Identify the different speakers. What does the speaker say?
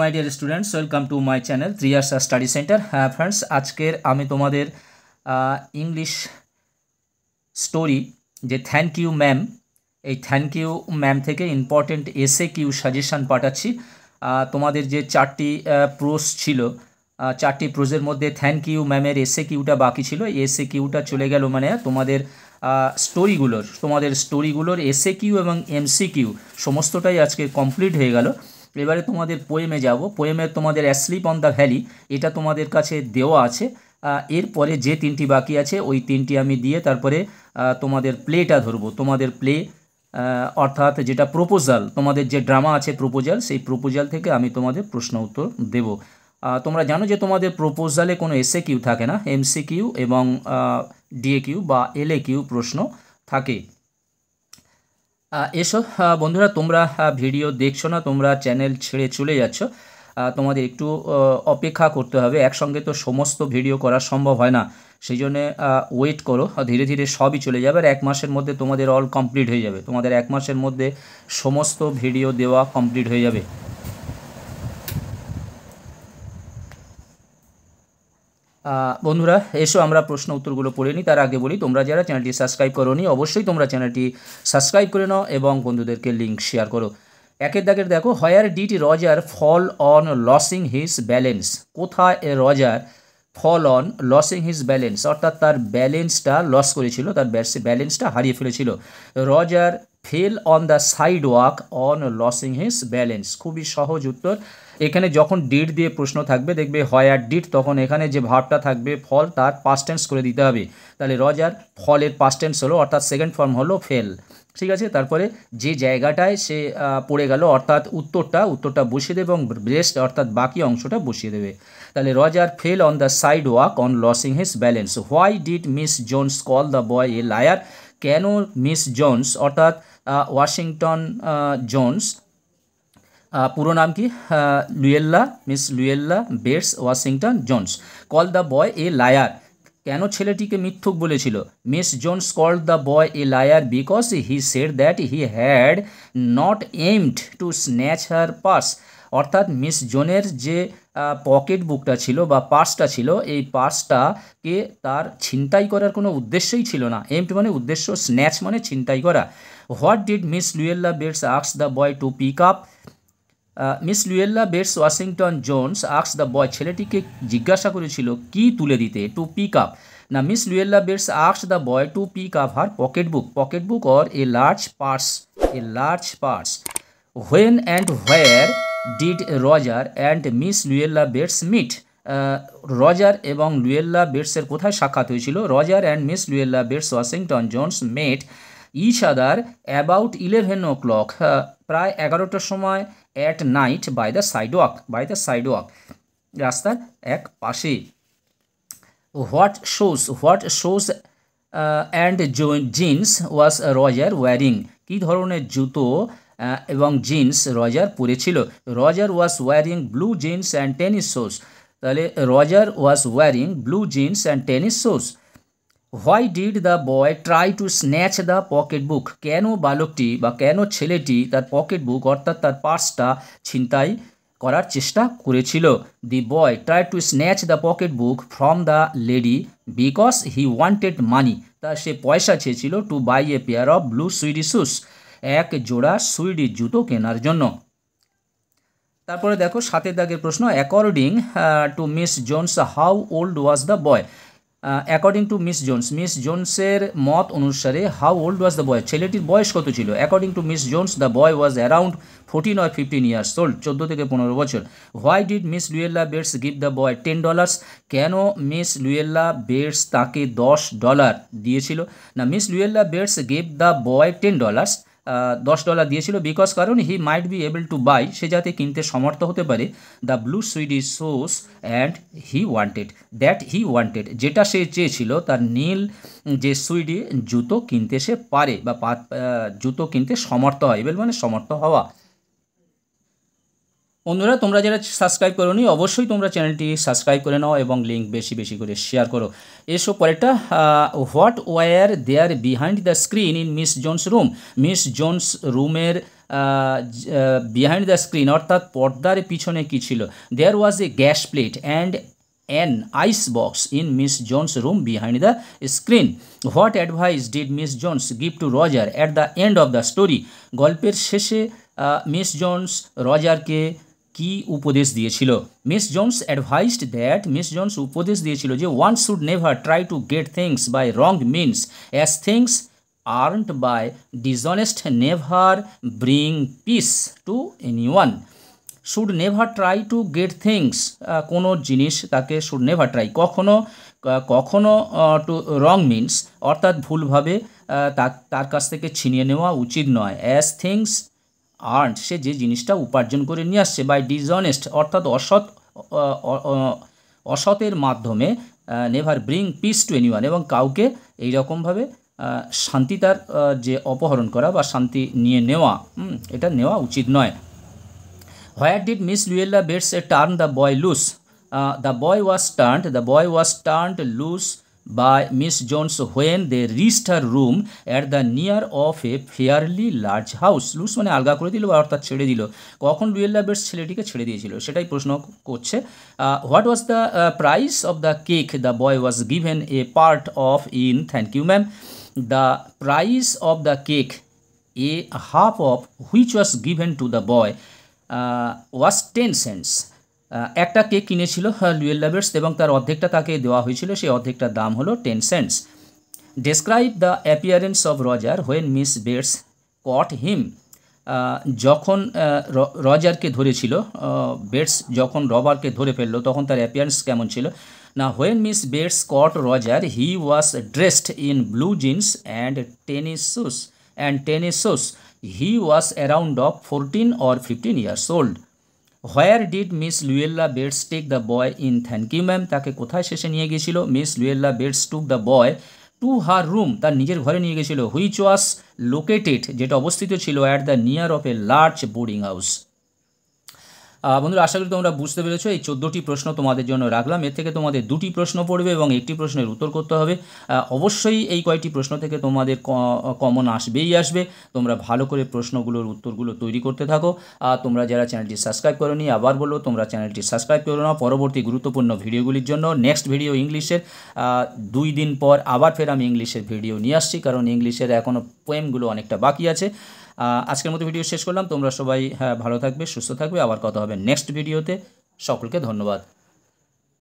Speaker 1: My dear students, welcome to my channel 3 years study centre. হ্যাঁ friends, আজকের আমি তোমাদের ইংলিশ স্টোরি যে থ্যাংক ইউ ম্যাম, এই থ্যাংক ইউ ম্যাম থেকে ইম্পর্টেন্ট এসে কিউ সাজেশান পাঠাচ্ছি। তোমাদের যে 4টি প্রোজ ছিল, 4টি প্রোজের মধ্যে থ্যাংক ইউ ম্যামের এসে কিউটা বাকি ছিল। এসে কিউটা চলে গেল, মানে তোমাদের স্টোরিগুলোর এসে কিউ এবং এমসি কিউ সমস্তটাই আজকে কমপ্লিট হয়ে গেল। এবারে তোমাদের পোয়েমে যাব। পোয়েমের তোমাদের অ্যাসলিপ অন দ্য ভ্যালি, এটা তোমাদের কাছে দেওয়া আছে। এরপরে যে 3টি বাকি আছে ওই 3টি আমি দিয়ে তারপরে তোমাদের প্লেটা ধরবো। তোমাদের প্লে অর্থাৎ যেটা প্রপোজাল, তোমাদের যে ড্রামা আছে প্রপোজাল, সেই প্রপোজাল থেকে আমি তোমাদের প্রশ্ন উত্তর দেব। তোমরা জানো যে তোমাদের প্রপোজালে কোনো এসএ কিউ থাকে না, এমসি কিউ এবং ডিএ কিউ বা এলএ কিউ প্রশ্ন থাকে। এসো বন্ধুরা, তোমরা ভিডিও দেখছো না, তোমরা চ্যানেল ছেড়ে চলে যাচ্ছ। তোমাদের একটু অপেক্ষা করতে হবে, একসঙ্গে তো সমস্ত ভিডিও করা সম্ভব হয় না, সেই জন্যে ওয়েট করো। ধীরে ধীরে সবই চলে যাবে, আর 1 মাসের মধ্যে তোমাদের অল কমপ্লিট হয়ে যাবে। তোমাদের 1 মাসের মধ্যে সমস্ত ভিডিও দেওয়া কমপ্লিট হয়ে যাবে। বন্ধুরা এসো আমরা প্রশ্ন উত্তরগুলো পড়ে নিই। তার আগে বলি, তোমরা যারা চ্যানেলটি সাবস্ক্রাইব করোনি অবশ্যই তোমরা চ্যানেলটি সাবস্ক্রাইব করে নাও এবং বন্ধুদেরকে লিঙ্ক শেয়ার করো। একের দাগের দেখো, where did Roger fall on losing his balance. কোথায় Roger fall on losing his balance, অর্থাৎ তার ব্যালেন্সটা লস করেছিল, তার ব্যালেন্সটা হারিয়ে ফেলেছিল। Roger fell on the sidewalk on losing his balance. খুবই সহজ উত্তর। এখানে যখন ডিড দিয়ে প্রশ্ন থাকবে, দেখবে হোয়ার ডিড, তখন এখানে যে ভার্বটা থাকবে ফল, তার পাস্ট টেন্স করে দিতে হবে। তাহলে রজার ফলের পাস্ট টেন্স হলো, অর্থাৎ সেকেন্ড ফর্ম হলো ফেল। ঠিক আছে, তারপরে যে জায়গাটায় সে পড়ে গেল, অর্থাৎ উত্তরটা বসিয়ে দেবে এবং রেস্ট অর্থাৎ বাকি অংশটা বসিয়ে দেবে। তাহলে Roger fell on the sidewalk on losing his balance. Why did Miss Jones call the boy a liar. কেন মিস জোনস অর্থাৎ ওয়াশিংটন জোনস, পুরো নাম কি, Miss Luella Bates Washington Jones, call the boy a liar, কেন ছেলেটিকে মিথ্যুক বলেছিল। Miss Jones called the boy a liar because he said that he had not aimed to snatch her purse. অর্থাৎ Miss জোনের যে পকেট বুকটা ছিল বা পার্সটা ছিল, এই পার্সটাকে তার ছিনতাই করার কোনো উদ্দেশ্যই ছিল না। এইমড মানে উদ্দেশ্য, স্ন্যাচ মানে ছিনতাই করা। What did Miss Luella Bates ask the boy to pick up. Miss Luella Bates Washington Jones ask the boy, ছেলেটিকে জিজ্ঞাসা করেছিল কি তুলে দিতে, টু পিক আপ। না, Miss Luella Bates ask the boy to pick up her pocketbook or a large purse. When and where did Roger and Miss Luella Bates meet. Roger এবং Luella বেটসের কোথায় সাক্ষাৎ হয়েছিল। Roger and Miss Luella Bates Washington Jones met each other about 11 o'clock, প্রায় 11টার সময়, at night by the sidewalk, রাস্তার এক পাশে। What shoes and jeans was Roger wearing. কী ধরনের জুতো এবং জিন্স রজার পরেছিল। Roger was wearing blue jeans and tennis shoes. তাহলে Roger was wearing blue jeans and tennis shoes. Why did the boy try to snatch the pocketbook. কেন বালকটি বা কেন ছেলেটি তার পকেট বুক অর্থাৎ তার পার্সটা ছিনতাই করার চেষ্টা করেছিল। The boy try to snatch the pocketbook from the lady because he wanted money. তা সে পয়সা চেয়েছিল, to buy a pair of blue suede shoes, এক জোড়া সুইডি জুতো কেনার জন্য। তারপরে দেখো 7 দাগের প্রশ্ন, according to Miss Jones how old was the boy. According to Miss জোনসের মত অনুসারে how old was the boy, ছেলেটির বয়স কত ছিল। According to Miss Jones the boy was around 14 or 15 years old, 14 থেকে 15 বছর। Why did Miss Luella Bates give the boy $10। কেন মিস লুয়েল্লা বেটস তাকে $10 দিয়েছিল। না, Miss Luella Bates give the boy $10, $10 দিয়েছিল, বিকজ কারণ he might be able to buy, সে যাতে কিনতে সমর্থ হতে পারে, the blue Swedish shoes and he wanted, যেটা সে চেয়েছিল, তার নীল যে সুইডি জুতো কিনতে সে পারে বা জুতো কিনতে সমর্থ হয়। এবেল মানে সমর্থ হওয়া। বন্ধুরা তোমরা যারা সাবস্ক্রাইব করোনি অবশ্যই তোমরা চ্যানেলটি সাবস্ক্রাইব করে নাও এবং লিঙ্ক বেশি বেশি করে শেয়ার করো। এসো পরেরটা, what were there behind the screen in Miss Jones room. Miss Jones রুমের বিহাইন্ড দ্য স্ক্রিন অর্থাৎ পর্দার পিছনে কী ছিল? There was a gas plate and an ice box in Miss Jones' room behind the screen. What advice did Miss Jones give to Roger at the end of the story? গল্পের শেষে miss Jones রজারকে কি উপদেশ দিয়েছিল? Miss Jones advised that, Miss Jones উপদেশ দিয়েছিল যে one should never try to get things by wrong means as things earned by dishonest never bring peace to anyone. Should never try to get things, কোনো জিনিস তাকে should never try কখনো to wrong means অর্থাৎ ভুলভাবে তার কাছ থেকে ছিনিয়ে নেওয়া উচিত নয়। অ্যাজ থিংস আর্ন, সে যে জিনিসটা উপার্জন করে নিয়ে আসছে, বাই ডিসঅনেস্ট অর্থাৎ অসতের মাধ্যমে, never bring peace to anyone এবং কাউকে এইরকমভাবে শান্তি তার যে অপহরণ করা বা শান্তি নিয়ে নেওয়া, এটা নেওয়া উচিত নয়। Where did Miss Luella Bates turn the boy loose? The boy was turned loose by Miss Jones when they reached her room at the near of a fairly large house. Loose মানে আলগা করে দিল অর্থাৎ ছেড়ে দিল। কখন লুয়েল্লা bets ছেলেটিকে ছেড়ে দিয়েছিল সেটাই প্রশ্ন করছে। What was the price of the cake the boy was given a part of in thank you ma'am? The price of the cake, a half of which was given to the boy was 10 cents. একটা cake কিনেছিল Luella bets এবং তার অর্ধেকটা তাকে দেওয়া হয়েছিল, সেই অর্ধেকটার দাম হলো 10 cents. Describe the appearance of Roger when Miss Bates caught him. যখন রজারকে ধরেছিল, বেটস যখন রবারকে ধরে ফেললো তখন তার অ্যাপিয়ারেন্স কেমন ছিল? না, when Miss Bates caught Roger he was dressed in blue jeans and tennis shoes. He was around of 14 or 15 years old. Where did Miss Luella Bates take the boy in thank you ma'am? তাকে কোথায় শেষে নিয়ে গেছিল? Miss Luella Bates took the boy to her room, তার নিজের ঘরে নিয়ে গেছিল, which was located, যেটা অবস্থিত ছিল at the near of a large boarding house. বন্ধুরা আশা করি তোমরা বুঝতে পেরেছো। এই 14টি প্রশ্ন তোমাদের জন্য রাখলাম, এর থেকে তোমাদের 2টি প্রশ্ন পড়বে এবং 1টি প্রশ্নের উত্তর করতে হবে। অবশ্যই এই কয়টি প্রশ্ন থেকে তোমাদের কমন আসবে। তোমরা ভালো করে প্রশ্নগুলোর উত্তরগুলো তৈরি করতে থাকো। তোমরা যারা চ্যানেলটি সাবস্ক্রাইব করোনি আবার বলো তোমরা চ্যানেলটি সাবস্ক্রাইব করো না পরবর্তী গুরুত্বপূর্ণ ভিডিওগুলির জন্য। নেক্সট ভিডিও ইংলিশের, 2 দিন পর আবার ফের আমি ইংলিশের ভিডিও নিয়ে আসছি, কারণ ইংলিশের এখনও পোয়েমগুলো অনেকটা বাকি আছে। আজকের মতো ভিডিও শেষ করলাম। তোমরা সবাই ভালো থাকবে, সুস্থ থাকবে, আবার কথা হবে নেক্সট ভিডিওতে। সকলকে ধন্যবাদ।